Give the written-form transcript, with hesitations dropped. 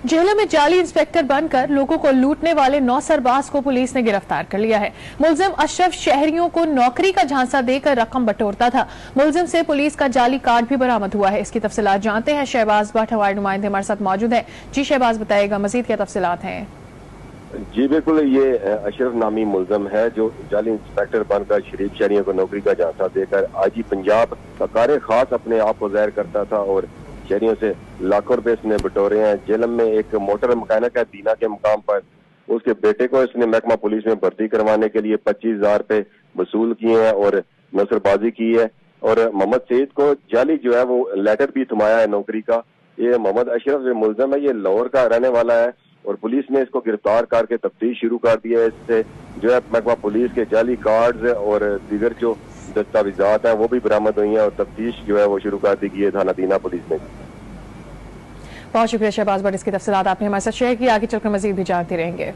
जेहलम में जाली इंस्पेक्टर बनकर लोगों को लूटने वाले 9 सरबाज को पुलिस ने गिरफ्तार कर लिया है। मुलजिम अशरफ शहरियों को नौकरी का झांसा देकर रकम बटोरता था। मुलजिम से पुलिस का जाली कार्ड भी बरामद हुआ है। इसकी तफसीलात जानते हैं। शहबाज भट्ट हमारे नुमाइंदे हमारे साथ मौजूद है। जी शहबाज, बताइएगा मजीद क्या तफसीलात हैं? जी बिल्कुल, ये अशरफ नामी मुलजम है जो जाली इंस्पेक्टर बनकर शरीफ शहरियों को नौकरी का झांसा देकर आईजी पंजाब का कार्य खास अपने आप को जाहिर करता था और शहरियों से लाखों रुपए इसने बटोरे हैं। जेलम में एक मोटर मैकेनिक है दीना के मुकाम पर, उसके बेटे को इसने महकमा पुलिस में भर्ती करवाने के लिए 25,000 रुपए वसूल किए हैं और नसरबाजी की है। और मोहम्मद सईद को जाली जो है वो लेटर भी थमाया है नौकरी का। ये मोहम्मद अशरफ जो मुलजम है ये लाहौर का रहने वाला है और पुलिस ने इसको गिरफ्तार करके तफ्तीश शुरू कर दी है। इससे जो है महकमा पुलिस के जाली कार्ड्स और दीगर जो दस्तावेजात हैं वो भी बरामद हुई हैं और तफ्तीश जो है वो शुरू कर दी गई है थाना दीना पुलिस ने। बहुत शुक्रिया शहबाज भट्ट, इसकी तफसीलात आपने हमारे साथ शेयर की। आगे चलकर मजीद भी जानते रहेंगे।